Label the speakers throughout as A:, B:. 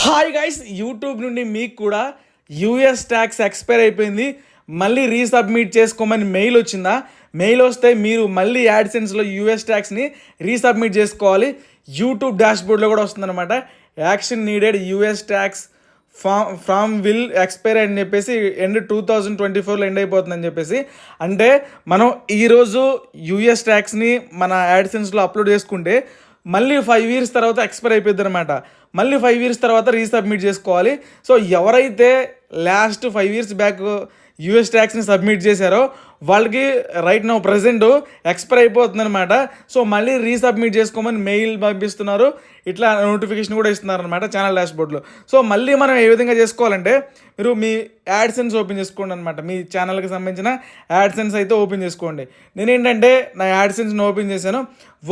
A: Hi guys, YouTube నుండి మీకు కూడా యూఎస్ ట్యాక్స్ ఎక్స్పైర్ అయిపోయింది, మళ్ళీ రీసబ్మిట్ చేసుకోమని మెయిల్ వచ్చిందా? మెయిల్ వస్తే మీరు మళ్ళీ యాడ్సెన్స్లో యూఎస్ ట్యాక్స్ని రీసబ్మిట్ చేసుకోవాలి. యూట్యూబ్ డాష్బోర్డ్లో కూడా వస్తుందన్నమాట. Action needed, US tax from will expire అని చెప్పేసి ఎండ్ 2024లో ఎండ్ అయిపోతుందని చెప్పేసి. అంటే మనం ఈరోజు యూఎస్ ట్యాక్స్ని మన యాడ్సెన్స్లో అప్లోడ్ చేసుకుంటే మళ్ళీ 5 years తర్వాత ఎక్స్పైర్ అయిపోద్ది అనమాట. మళ్ళీ 5 years తర్వాత రీసబ్మిట్ చేసుకోవాలి. సో ఎవరైతే లాస్ట్ 5 years బ్యాక్ యూఎస్ ట్యాక్స్ని సబ్మిట్ చేశారో వాళ్ళకి రైట్ నౌ ప్రజెంట్ ఎక్స్పైర్ అయిపోతుంది అనమాట. సో మళ్ళీ రీసబ్మిట్ చేసుకోమని మెయిల్ పంపిస్తున్నారు, ఇట్లా నోటిఫికేషన్ కూడా ఇస్తున్నారు అనమాట ఛానల్ డాష్బోర్డ్లో. సో మళ్ళీ మనం ఏ విధంగా చేసుకోవాలంటే, మీరు మీ యాడ్సెన్స్ ఓపెన్ చేసుకోండి అనమాట. మీ ఛానల్కి సంబంధించిన యాడ్సెన్స్ అయితే ఓపెన్ చేసుకోండి. నేనేంటంటే నా యాడ్సెన్స్ని ఓపెన్ చేశాను.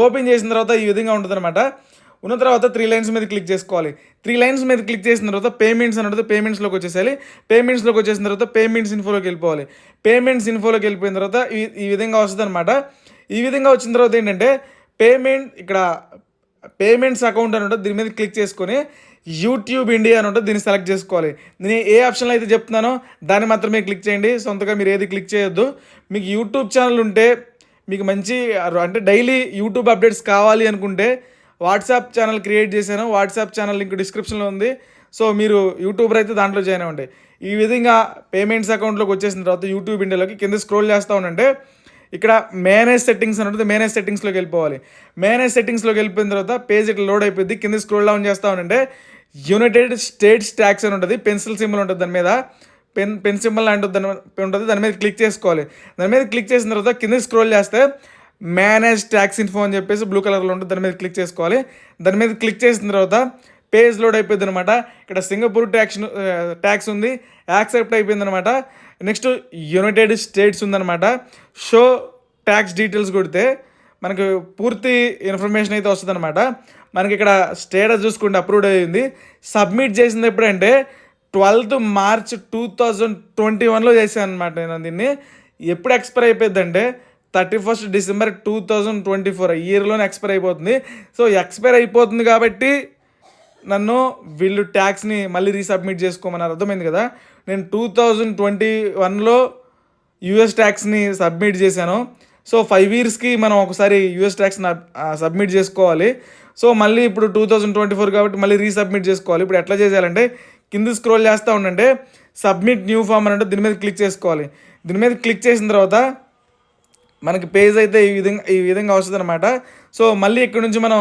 A: ఓపెన్ చేసిన తర్వాత ఈ విధంగా ఉంటుంది అనమాట. ఉన్న తర్వాత 3 lines మీద క్లిక్ చేసుకోవాలి. 3 lines మీద క్లిక్ చేసిన తర్వాత పేమెంట్స్ అని ఉంటుంది, పేమెంట్స్లోకి వచ్చేసేయాలి. పేమెంట్స్లోకి వచ్చేసిన తర్వాత పేమెంట్స్ ఇన్ఫోలోకి వెళ్ళిపోవాలి. పేమెంట్స్ ఇన్ఫోలోకి వెళ్ళిపోయిన తర్వాత ఈ విధంగా వస్తుంది అనమాట. ఈ విధంగా వచ్చిన తర్వాత ఏంటంటే ఇక్కడ పేమెంట్స్ అకౌంట్ అని ఉంటుంది, దీని మీద క్లిక్ చేసుకొని యూట్యూబ్ ఇండియా అని ఉంటుంది, దీన్ని సెలెక్ట్ చేసుకోవాలి. నేను ఏ ఆప్షన్లో అయితే చెప్తున్నానో దాన్ని మాత్రమే క్లిక్ చేయండి, సొంతగా మీరు ఏది క్లిక్ చేయొద్దు. మీకు యూట్యూబ్ ఛానల్ ఉంటే, మీకు మంచి అంటే డైలీ యూట్యూబ్ అప్డేట్స్ కావాలి అనుకుంటే వాట్సాప్ ఛానల్ క్రియేట్ చేశాను. వాట్సాప్ ఛానల్ లింక్ డిస్క్రిప్షన్లో ఉంది. సో మీరు యూట్యూబర్ అయితే దాంట్లో జాయిన్ అవ్వండి. ఈ విధంగా పేమెంట్స్ అకౌంట్లోకి వచ్చేసిన తర్వాత యూట్యూబ్ ఇండియాలోకి కింద స్క్రోల్ చేస్తూ ఉండంటే ఇక్కడ మేనేజ్ సెట్టింగ్స్ అని ఉంటుంది, మేనేజ్ సెట్టింగ్స్లోకి వెళ్ళిపోవాలి. మేనేజ్ సెట్టింగ్స్లోకి వెళ్ళిపోయిన తర్వాత పేజ్ ఇట్లా లోడ్ అయిపోయింది. కింద స్క్రోల్ డౌన్ చేస్తూ ఉండంటే యునైటెడ్ స్టేట్స్ ట్యాక్స్ అని ఉంటుంది, పెన్సిల్ సింబల్ ఉంటుంది, దాని మీద పెన్ సింబల్ లాంటి ఉంటుంది, దాని మీద క్లిక్ చేసుకోవాలి. దాని మీద క్లిక్ చేసిన తర్వాత కింద స్క్రోల్ చేస్తే మేనేజ్ ట్యాక్స్ ఇన్ఫో అని చెప్పేసి బ్లూ కలర్లో ఉంటుంది, దాని మీద క్లిక్ చేసుకోవాలి. దాని మీద క్లిక్ చేసిన తర్వాత పేజ్ లోడ్ అయిపోయింది అనమాట. ఇక్కడ సింగపూర్ ట్యాక్స్ ఉంది, యాక్సెప్ట్ అయిపోయింది అనమాట. నెక్స్ట్ యునైటెడ్ స్టేట్స్ ఉందన్నమాట. షో ట్యాక్స్ డీటెయిల్స్ కొడితే మనకు పూర్తి ఇన్ఫర్మేషన్ అయితే వస్తుంది అనమాట. మనకి ఇక్కడ స్టేటస్ చూసుకుంటే అప్రూవ్డ్ అయ్యింది. సబ్మిట్ చేసింది ఎప్పుడంటే 12th March 2021లో చేశాను అనమాట. నేను దీన్ని ఎప్పుడు ఎక్స్పైర్ అయిపోయింది అంటే 31st December 2024 ఇయర్లోనే ఎక్స్పైర్ అయిపోతుంది. సో ఎక్స్పైర్ అయిపోతుంది కాబట్టి నన్ను వీళ్ళు ట్యాక్స్ని మళ్ళీ రీసబ్మిట్ చేసుకోమన్నారు, అర్థమైంది కదా. నేను 2021లో యూఎస్ ట్యాక్స్ని సబ్మిట్ చేశాను. సో 5 yearsకి మనం ఒకసారి యూఎస్ ట్యాక్స్ని సబ్మిట్ చేసుకోవాలి. సో మళ్ళీ ఇప్పుడు 2024 కాబట్టి మళ్ళీ రీసబ్మిట్ చేసుకోవాలి. ఇప్పుడు ఎట్లా చేయాలంటే కింద స్క్రోల్ చేస్తూ ఉండంటే సబ్మిట్ న్యూ ఫామ్ అని అంటే దీని మీద క్లిక్ చేసుకోవాలి. దీని మీద క్లిక్ చేసిన తర్వాత మనకి పేజ్ అయితే ఈ విధంగా వస్తుంది అనమాట. సో మళ్ళీ ఇక్కడ నుంచి మనం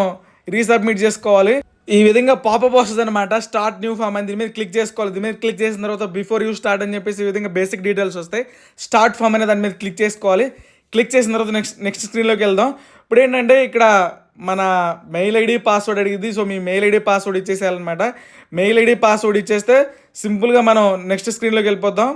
A: రీసబ్మిట్ చేసుకోవాలి. ఈ విధంగా పాపప్ వస్తుంది అనమాట, స్టార్ట్ న్యూ ఫామ్ అని. దీని మీద క్లిక్ చేసుకోవాలి. దీని మీద క్లిక్ చేసిన తర్వాత బిఫోర్ యూ స్టార్ట్ అని చెప్పేసి ఈ విధంగా బేసిక్ డీటెయిల్స్ వస్తాయి. స్టార్ట్ ఫామ్ అనే దాని మీద క్లిక్ చేసుకోవాలి. క్లిక్ చేసిన తర్వాత నెక్స్ట్ స్క్రీన్లోకి వెళ్దాం. ఇప్పుడు ఏంటంటే ఇక్కడ మన మెయిల్ ఐడి పాస్వర్డ్ అడిగింది. సో మీ మెయిల్ ఐడి పాస్వర్డ్ ఇచ్చేసేయాలన్నమాట. మెయిల్ ఐడి పాస్వర్డ్ ఇచ్చేస్తే సింపుల్గా మనం నెక్స్ట్ స్క్రీన్లోకి వెళ్ళిపోతాం.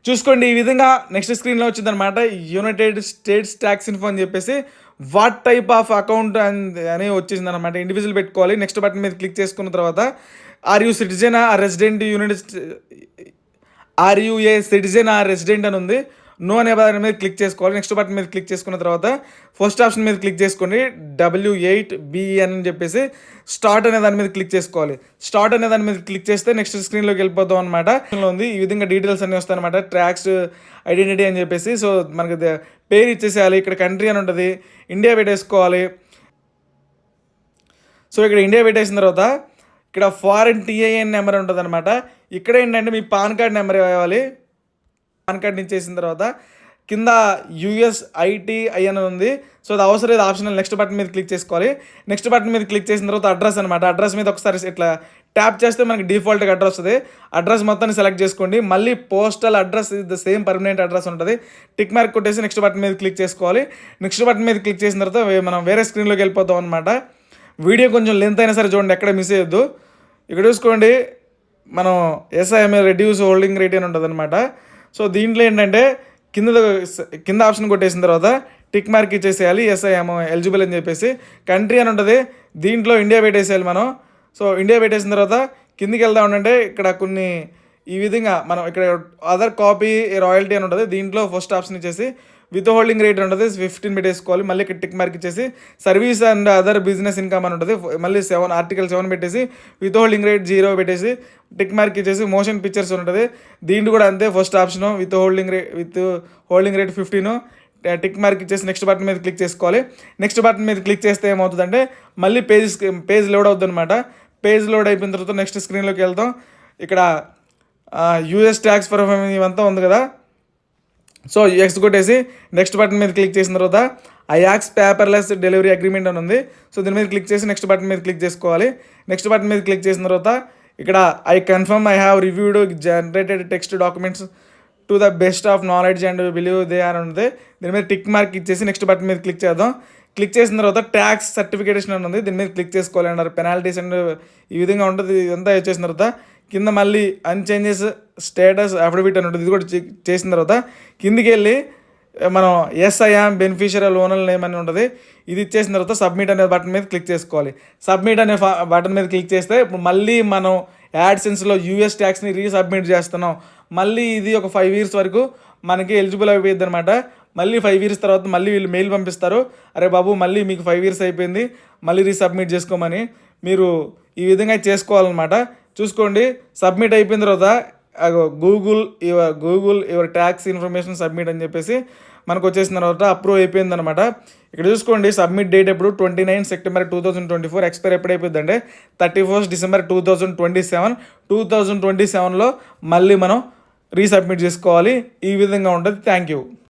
A: చూసుకోండి, ఈ విధంగా నెక్స్ట్ స్క్రీన్లో వచ్చిందనమాట. యునైటెడ్ స్టేట్స్ ట్యాక్స్ ఇన్ఫో అని చెప్పేసి వాట్ టైప్ ఆఫ్ అకౌంట్ అని వచ్చేసింది అనమాట. ఇండివిజువల్ పెట్టుకోవాలి. నెక్స్ట్ బటన్ మీద క్లిక్ చేసుకున్న తర్వాత are you citizen or resident are you a citizen or resident అని ఉంది. నో అనే దాని మీద క్లిక్ చేసుకోవాలి. నెక్స్ట్ బటన్ మీద క్లిక్ చేసుకున్న తర్వాత ఫస్ట్ ఆప్షన్ మీద క్లిక్ చేసుకోండి, W8BE అని చెప్పేసి స్టార్ట్ అనే దాని మీద క్లిక్ చేసుకోవాలి. స్టార్ట్ అనే దాని మీద క్లిక్ చేస్తే నెక్స్ట్ స్క్రీన్లోకి వెళ్ళిపోతాం అనమాట. ఉంది ఈ విధంగా డీటెయిల్స్ అన్నీ వస్తాయి అనమాట. ట్యాక్స్ ఐడెంటిటీ అని చెప్పేసి. సో మనకి పేరు ఇచ్చేసేయాలి. ఇక్కడ కంట్రీ అని ఉంటుంది, ఇండియా పెట్టేసుకోవాలి. సో ఇక్కడ ఇండియా పెట్టేసిన తర్వాత ఇక్కడ ఫారెన్ TIN నెంబర్ ఉంటుంది అనమాట. ఇక్కడ ఏంటంటే మీ పాన్ కార్డ్ నెంబర్ ఇవ్వాలి. పాన్ కార్డ్ ఇచ్చేసిన తర్వాత కింద USITI అని ఉంది. సో అది అవసరం లేదు, ఆప్షనల్. నెక్స్ట్ బటన్ మీద క్లిక్ చేసుకోవాలి. నెక్స్ట్ బటన్ మీద క్లిక్ చేసిన తర్వాత అడ్రస్ అనమాట. అడ్రస్ మీద ఒకసారి ఇట్లా ట్యాప్ చేస్తే మనకి డిఫాల్ట్గా అడ్రస్ వస్తుంది. అడ్రస్ మొత్తాన్ని సెలెక్ట్ చేసుకోండి. మళ్ళీ postal address the same permanent address ఉంటుంది. టిక్ మార్క్ కొట్టేసి నెక్స్ట్ బటన్ మీద క్లిక్ చేసుకోవాలి. నెక్స్ట్ బటన్ మీద క్లిక్ చేసిన తర్వాత మనం వేరే స్క్రీన్లోకి వెళ్ళిపోతాం అనమాట. వీడియో కొంచెం లెంత్ అయినా సరే చూడండి, ఎక్కడ మిస్ అయ్యొద్దు. ఇక్కడ చూసుకోండి, మనం SIM రెడ్యూస్ హోల్డింగ్ రేట్ అని ఉంటుంది అనమాట. సో దీంట్లో ఏంటంటే కింద ఆప్షన్ కొట్టేసిన తర్వాత టిక్ మార్క్ ఇచ్చేసేయాలి, SIM ఎలిజిబుల్ అని చెప్పేసి. కంట్రీ అని ఉంటుంది, దీంట్లో ఇండియా పెట్టేసేయాలి మనం. సో ఇండియా పెట్టేసిన తర్వాత కిందికి వెళ్దాం అంటే ఇక్కడ కొన్ని ఈ విధంగా మనం ఇక్కడ అదర్ కాపీ రాయల్టీ అని ఉంటుంది. దీంట్లో ఫస్ట్ ఆప్షన్ ఇచ్చేసి విత్ హోల్డింగ్ రేట్ ఉంటుంది 15 పెట్టేసుకోవాలి. మళ్ళీ ఇక్కడ టిక్ మార్క్ ఇచ్చేసి service and other business income అని ఉంటుంది. మళ్ళీ ఆర్టికల్ 7 పెట్టేసి విత్ హోల్డింగ్ రేట్ 0 పెట్టేసి టిక్ మార్క్ ఇచ్చేసి మోషన్ పిక్చర్స్ ఉంటుంది. దీంట్లో కూడా అంతే, first option with holding rate 15 tick mark ఇచ్చేసి నెక్స్ట్ బటన్ మీద క్లిక్ చేసుకోవాలి. నెక్స్ట్ బటన్ మీద క్లిక్ చేస్తే ఏమవుతుందంటే మళ్ళీ పేజ్ లోడ్ అవుతుంది అనమాట. పేజ్ లోడ్ అయిపోయిన తర్వాత నెక్స్ట్ స్క్రీన్లోకి వెళ్తాం. ఇక్కడ యూఎస్ ట్యాక్స్ పర్ఫార్మెన్స్ ఇవంతా ఉంది కదా. సో ఎక్స్ కొట్టేసి నెక్స్ట్ బటన్ మీద క్లిక్ చేసిన తర్వాత ఐయాక్స్ పేపర్లెస్ డెలివరీ అగ్రిమెంట్ అని ఉంది. సో దీని మీద క్లిక్ చేసి నెక్స్ట్ బటన్ మీద క్లిక్ చేసుకోవాలి. నెక్స్ట్ బటన్ మీద క్లిక్ చేసిన తర్వాత ఇక్కడ I confirm I have reviewed generated text documents to the best of knowledge and believe they అని ఉంది. దీని మీద టిక్ మార్క్ ఇచ్చేసి నెక్స్ట్ బటన్ మీద క్లిక్ చేద్దాం. క్లిక్ చేసిన తర్వాత ట్యాక్స్ సర్టిఫికేషన్ అని ఉంది. దీని మీద క్లిక్ చేసుకోవాలి అన్నారు. పెనాల్టీస్ అండ్ ఈ విధంగా ఉంటుంది. ఇదంతా చేసిన తర్వాత కింద మళ్ళీ అన్చేంజెస్ స్టేటస్ అఫిడవిట్ అని ఉంటుంది. ఇది కూడా చేసిన తర్వాత కిందికి వెళ్ళి మనం ఐఆమ్ బెనిఫిషియరీ ఓనర్ నేమ్ అని ఉంటుంది. ఇది ఇచ్చేసిన తర్వాత సబ్మిట్ అనే బటన్ మీద క్లిక్ చేసుకోవాలి. సబ్మిట్ అనే బటన్ మీద క్లిక్ చేస్తే ఇప్పుడు మళ్ళీ మనం యాడ్సెన్స్లో యూఎస్ ట్యాక్స్ని రీసబ్మిట్ చేస్తున్నాం. మళ్ళీ ఇది ఒక 5 years వరకు మనకి ఎలిజిబుల్ అయిపోయింది అనమాట. మళ్ళీ 5 years తర్వాత మళ్ళీ వీళ్ళు మెయిల్ పంపిస్తారు, అరే బాబు మళ్ళీ మీకు 5 years అయిపోయింది, మళ్ళీ రీసబ్మిట్ చేసుకోమని. మీరు ఈ విధంగా చేసుకోవాలన్నమాట. చూసుకోండి, సబ్మిట్ అయిపోయిన తర్వాత Google your tax information submit అని చెప్పేసి మనకు వచ్చేసిన తర్వాత అప్రూవ్ అయిపోయింది అనమాట. ఇక్కడ చూసుకోండి, సబ్మిట్ డేట్ ఎప్పుడు 29 September 2024, ఎక్స్పైర్ ఎప్పుడు అయిపోయింది అంటే 31 December 2027. 2027లో మళ్ళీ మనం రీసబ్మిట్ చేసుకోవాలి. ఈ విధంగా ఉంటుంది. Thank you.